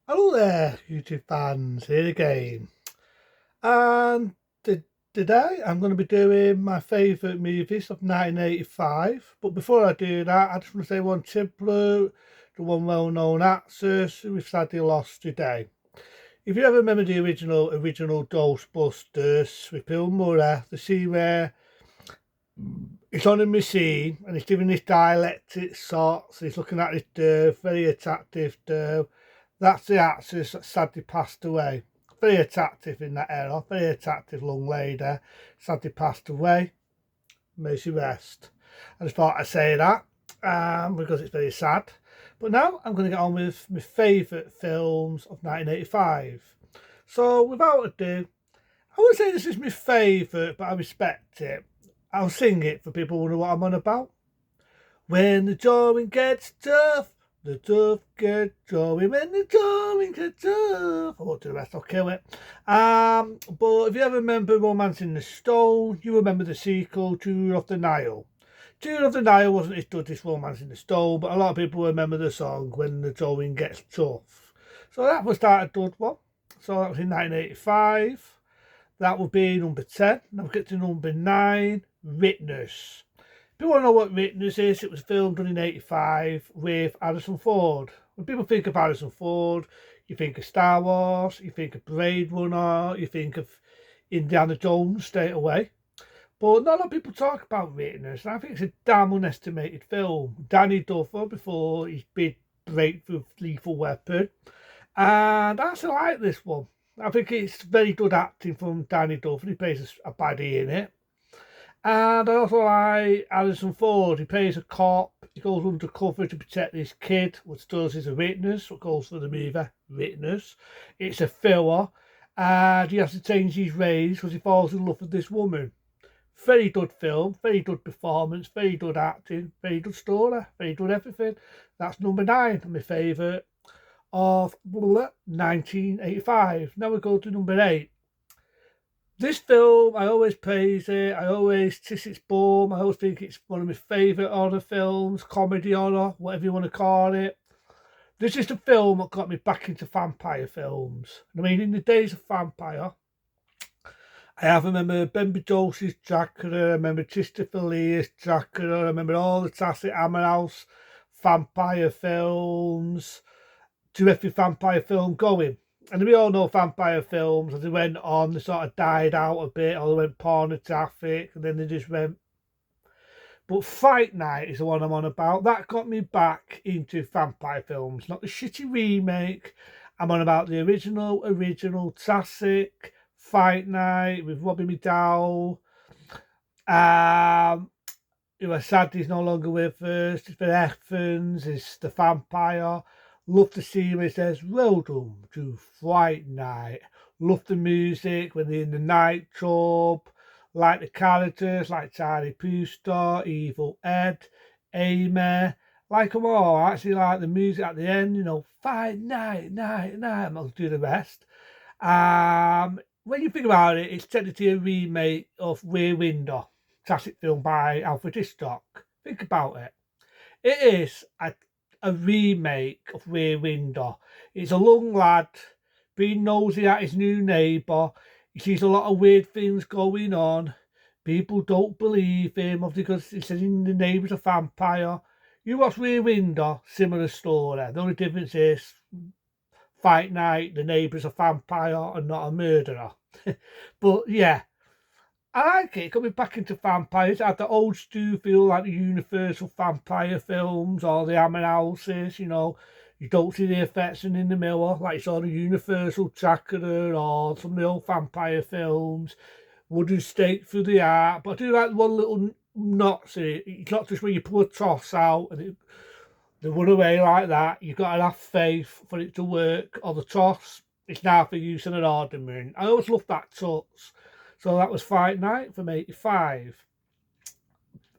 Hello there, YouTube fans, here again. And today I'm going to be doing my favourite movies of 1985. But before I do that, I just want to say one tribute to one well-known actor who we've sadly lost today. If you ever remember the original Ghostbusters with Bill Murray, the scene where he's on a machine and he's doing this dialectic sort, so he's looking at this very attractive that's the actress that sadly passed away. Very attractive in that era, very attractive young lady, sadly passed away. May she rest. I just thought I'd say that because it's very sad. But now I'm going to get on with my favourite films of 1985. So without ado, I wouldn't say this is my favourite, but I respect it. I'll sing it for people who know what I'm on about. When the drawing gets tough, the tough get drawing. When the drawing gets tough, I won't do the rest. I'll kill it. But if you ever remember Romance in the Stone, you remember the sequel, Jewel of the Nile. Jewel of the Nile wasn't as good as Romance in the Stone, but a lot of people remember the song When the Drawing Gets Tough. So that was that a good one. So that was in 1985. That would be number 10. Now we get to number 9, Witness. People want to know what Witness is. It was filmed in 85 with Harrison Ford. When people think of Harrison Ford, you think of Star Wars, you think of Blade Runner, you think of Indiana Jones straight away. But not a lot of people talk about Witness, and I think it's a damn underestimated film. Danny Duffer before his big breakthrough of Lethal Weapon. And I actually like this one. I think it's very good acting from Danny Duffer. He plays a baddie in it. And I also like Harrison Ford. He plays a cop. He goes undercover to protect this kid, which does is a witness, what goes for the movie Witness. It's a filler. And he has to change his ways because he falls in love with this woman. Very good film, very good performance, very good acting, very good story, very good everything. That's number 9, my favourite of 1985. Now we go to number 8. This film, I always praise it. I always kiss its bum. I always think it's one of my favourite horror films, comedy horror, whatever you want to call it. This is the film that got me back into vampire films. I mean, in the days of vampire, I have remember Ben Bedosi's Dracula, I remember Christopher Lee's Dracula, I remember all the classic Hammer House vampire films, terrific vampire film going. And we all know vampire films, as they went on, they sort of died out a bit, or they went pornographic, and then they just went. But Fight Night is the one I'm on about. That got me back into vampire films, not the shitty remake. I'm on about the original classic Fight Night with Robbie McDowell. Um, who are sad he's no longer with us. It's been Evans, it's the vampire. Love the series says, welcome to Fright Night. Love the music when they're in the nightclub. Like the characters like Charlie Brewster, Evil Ed, Amy. Like them all. I actually like the music at the end, Fright Night, night, night. I'm not going to do the rest. When you think about it, it's technically a remake of Rear Window, classic film by Alfred Hitchcock. Think about it. It is a remake of Rear Window. It's a young lad being nosy at his new neighbour. He sees a lot of weird things going on. People don't believe him because he says the neighbour's a vampire. You watch Rear Window, similar story. The only difference is Fight Night, the neighbour's a vampire and not a murderer. But yeah, I like it. Coming back into vampires, I had the old stew feel like the Universal vampire films or the Hammer Houses, You don't see the effects in the mirror, like you saw the Universal Dracula or some of the old vampire films. Wooden stake through the art. But I do like one little notch in it. It's not just when you pull a toss out and they run away like that. You've got to have faith for it to work. Or the toss, it's now for use in an ornament. I always love that touch. So that was Fight Night from 85.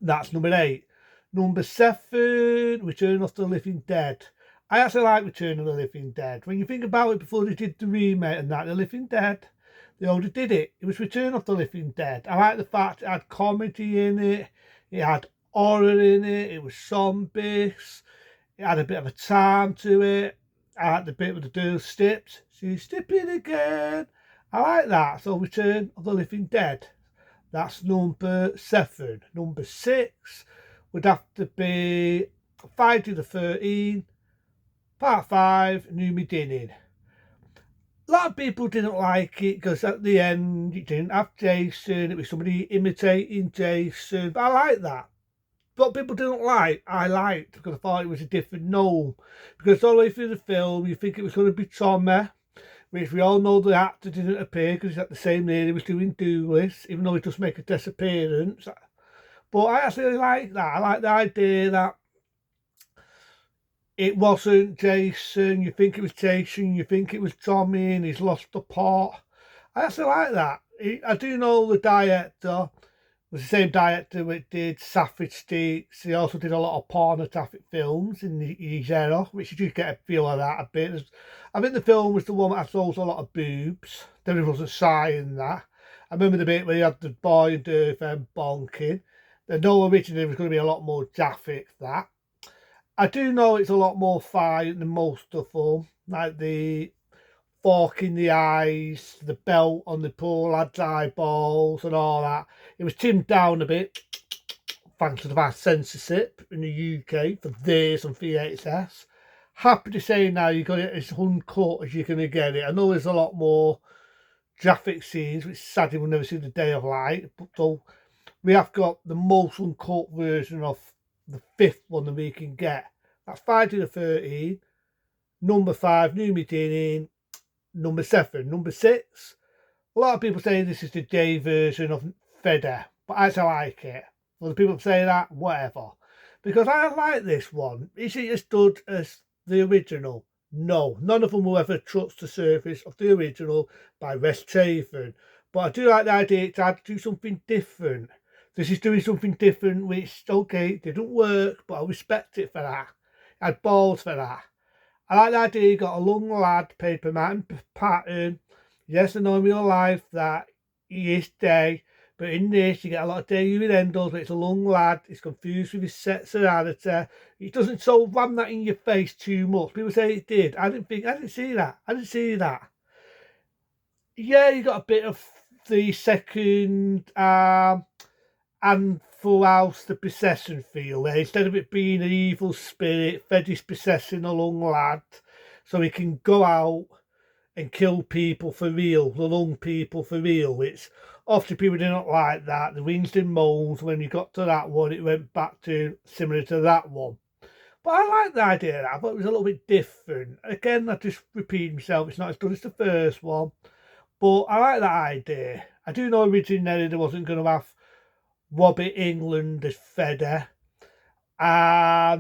That's number 8. Number 7, Return of the Living Dead. I actually like Return of the Living Dead. When you think about it, before they did the remake and that, The Living Dead, they already did it. It was Return of the Living Dead. I like the fact it had comedy in it. It had horror in it. It was zombies. It had a bit of a charm to it. I like the bit with the girl steps. She's stepping again. I like that. So Return of the Living Dead. That's number 7. Number 6 would have to be Friday the 13th, Part 5, New Beginning. A lot of people didn't like it because at the end you didn't have Jason, it was somebody imitating Jason. But I like that. What people didn't like, I liked because I thought it was a different gnome. Because all the way through the film, you think it was going to be Tommy, which we all know the actor didn't appear because he's at the same year he was doing Douglas, even though he does make a disappearance. But I actually like that. I like the idea that it wasn't Jason. You think it was Jason, you think it was Tommy, and he's lost the plot. I actually like that. I do know the director was the same director that did Safford Stakes. He also did a lot of pornographic films in his era, which you do get a feel of that a bit. I think the film was the one that shows a lot of boobs. There wasn't shy in that. I remember the bit where you had the boy and the bonking. I know originally it was going to be a lot more graphic, that. I do know it's a lot more fire than most of them, like the fork in the eyes, the belt on the poor lad's eyeballs and all that. It was trimmed down a bit, thanks to the vast censorship in the UK for this and VHS. Happy to say now you got it as uncut as you're going to get it. I know there's a lot more graphic scenes, which sadly we'll never see the day of light, but so we have got the most uncut version of the 5th one that we can get. That's Friday the 13th. Number 5, New Beginning. Number 7. Number 6. A lot of people say this is the day version of Freddy, but I still like it. For the people say that, whatever. Because I like this one. Is it as good as the original? No. None of them will ever touch the surface of the original by Wes Craven. But I do like the idea to do something different. This is doing something different, which, okay, it didn't work, but I respect it for that. I had balls for that. I like the idea you got a young lad, paper Martin Patton. Yes, I know in real life that he is gay, but in this you get a lot of gay innuendos, but it's a young lad, he's confused with his sexuality. He doesn't so ram that in your face too much. People say it did. I didn't see that. Yeah, you got a bit of the second and throughout the possession feel there. Instead of it being an evil spirit, Freddy's possessing a young lad so he can go out and kill people for real, the young people for real, which often people didn't like that. The wings and moans, when you got to that one, it went back to similar to that one. But I like the idea of that. I thought it was a little bit different. Again, I just repeat myself, it's not as good as the first one. But I like that idea. I do know originally there wasn't going to have Robert Englund as Freddy.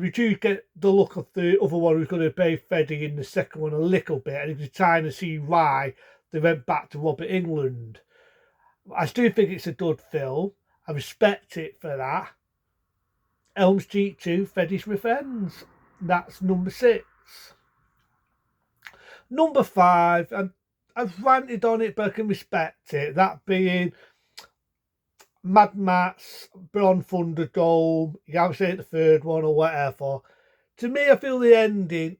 We do get the look of the other one who's going to play Freddy in the second one a little bit, and you're trying to see why they went back to Robert Englund. I still think it's a good film. I respect it for that. Elm Street 2, Freddy's Revenge. That's number 6. Number 5, and I've ranted on it, but I can respect it. That being Mad Max, Beyond Thunderdome, you have to say the third one or whatever. To me, I feel the ending,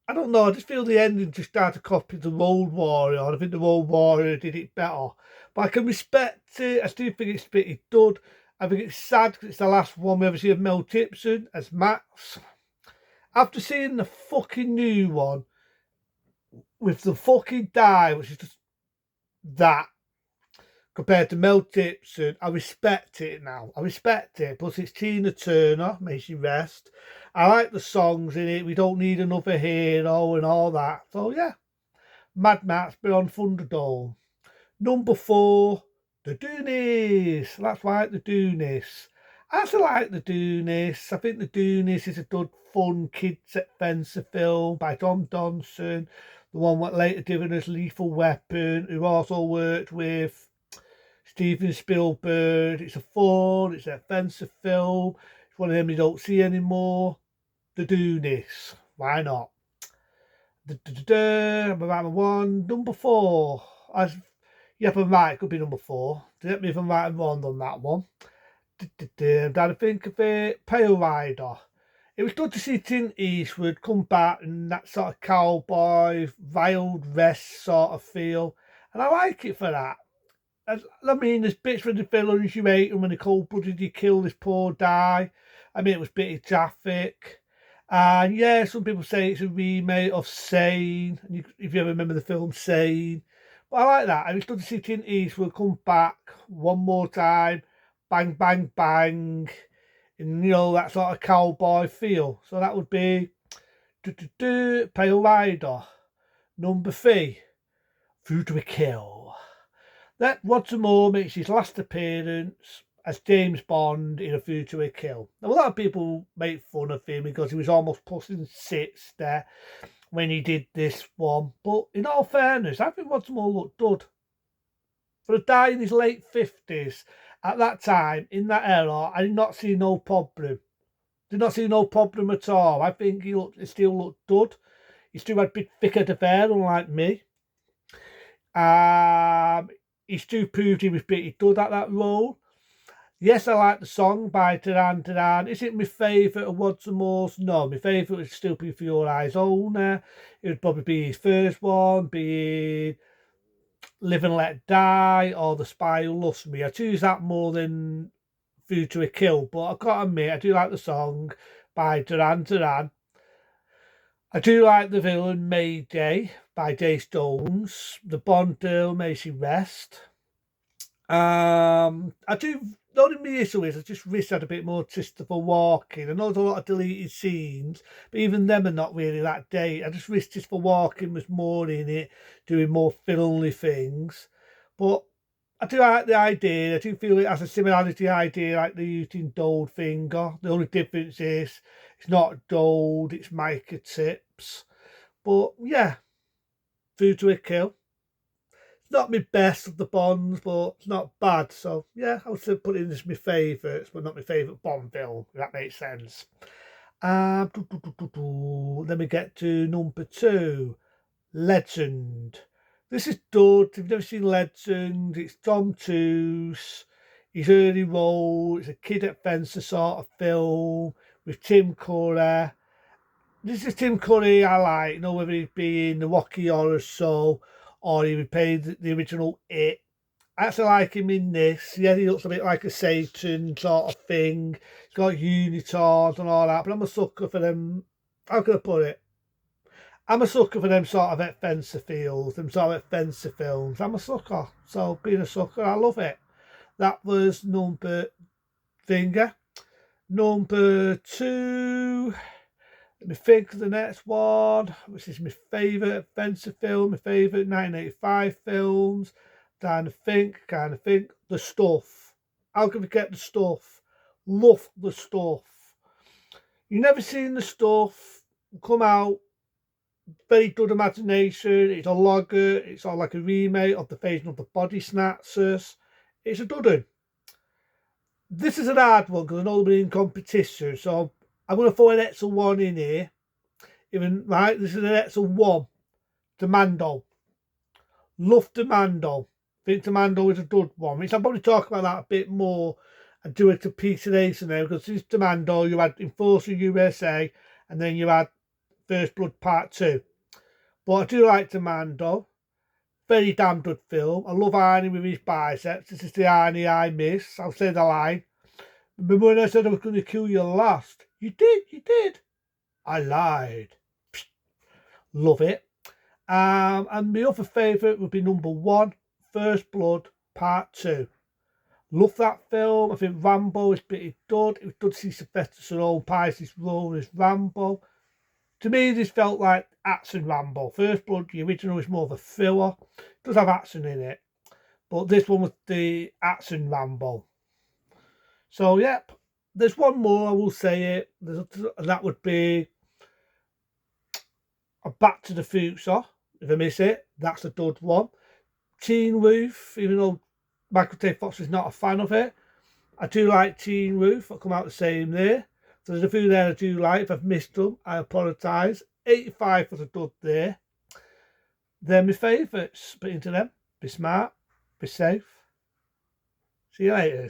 I don't know, I just feel the ending just started to copy the Road Warrior, and I think the Road Warrior did it better. But I can respect it, I still think it's pretty good. I think it's sad because it's the last one we ever see of Mel Gibson as Max. After seeing the fucking new one with the fucking die, which is just that, compared to Mel Gibson, I respect it now. I respect it. Plus, it's Tina Turner, may she rest. I like the songs in it. We don't need another hero and all that. So, yeah. Mad Max, Beyond Thunderdome. Number 4, The Goonies. That's right, The Goonies. I actually like The Goonies. I think The Goonies is a good, fun, kids adventure film by Tom Donson, the one that later given us Lethal Weapon, who also worked with Steven Spielberg. It's a fun, it's an offensive film. It's one of them you don't see anymore. The Goonies. Why not? Number 1. Number 4. Yep, I'm right. It could be number 4. Let me if I'm right and wrong on that one. I'm trying to think of it. Pale Rider. It was good to see Clint Eastwood come back and that sort of cowboy, Wild West sort of feel. And I like it for that. I mean, there's bits where the villains you hate and when they cold blooded you kill this poor guy. I mean, it was a bit of traffic. And yeah, some people say it's a remake of Sane. If you ever remember the film Sane. But I like that. And it's good to see Clint Eastwood come back one more time. Bang, bang, bang. And, that sort of cowboy feel. So that would be Pale Rider. Number 3, Through to a Kill. That Roger Moore makes his last appearance as James Bond in A View to a Kill. Now, a lot of people make fun of him because he was almost pushing 6 there when he did this one. But in all fairness, I think Roger Moore looked good. For a guy in his late 50s, at that time, in that era, I did not see no problem. Did not see no problem at all. I think he still looked good. He still had a bit thicker to hair, unlike me. He still proved he was pretty good at that role. Yes, I like the song by Duran Duran. Is it my favourite of Roger Moore's? No, my favourite would still be For Your Eyes Only. It would probably be his first one, be Live and Let Die or The Spy Who Loves Me. I choose that more than View to a Kill, but I've got to admit, I do like the song by Duran Duran. I do like the villain Mayday by Jace Jones, the Bond girl May She Rest. I do. The only issue is I just wish I had a bit more Christopher Walken. I know there's a lot of deleted scenes, but even them are not really that day. I just wish Christopher Walken was more in it, doing more filmly things. But I do like the idea. I do feel it has a similarity idea like the using Gold Finger. The only difference is it's not gold, it's mica tips. But yeah, Through to a Kill. Not my best of the Bonds, but it's not bad. So yeah, I would still put it in as my favourites, but not my favourite Bond film, if that makes sense. Then we get to number 2, Legend. This is good. If you've never seen Legend, it's Tom Cruise. His early role, it's a kid at fencer sort of film with Tim Curry. This is Tim Curry I like, whether he'd be in the Rocky Horror Show or he would play the original It. I actually like him in this. Yeah, he looks a bit like a Satan sort of thing. He's got unicorns and all that, but I'm a sucker for them. How can I put it? I'm a sucker for them sort of adventure feels, them sort of adventure films. I'm a sucker. So being a sucker, I love it. That was number finger. Number 2. Let me think of the next one, which is my favourite adventure film, my favourite 1985 films. Kind of think. The Stuff. How can we get The Stuff? Love The Stuff. You never seen The Stuff? Come out. Very good imagination. It's a logger. It's all like a remake of The Invasion of the Body Snatchers. It's a good one. This is an hard one because I know they're in competition, so I'm going to throw an extra 1 in here. Right, this is an extra 1. Demando. Love Demando. Think Demando is a good one. Which I'll probably talk about that a bit more and do a compilation there because this Demando, you had Enforcer USA and then you had First Blood Part 2. But I do like Demando. Very damn good film. I love Arnie with his biceps. This is the Arnie I miss. I'll say the line. Remember when I said I was going to kill you last? You did. I lied. Psst. Love it. And my other favourite would be number 1, First Blood Part 2. Love that film. I think Rambo is pretty good. It was good to see Sylvester Stallone pies his role as Rambo. To me, this felt like action Rambo. First Blood, the original, is more of a thriller. It does have action in it. But this one was the action Rambo. So, yep. There's one more, I will say it. And that would be a Back to the Future. If I miss it, that's a good one. Teen Wolf, even though Michael J. Fox is not a fan of it, I do like Teen Wolf. I'll come out the same there. So there's a few there I do like. If I've missed them, I apologise. 85 was a good there. They're my favourites. But into them, be smart, be safe. See you later.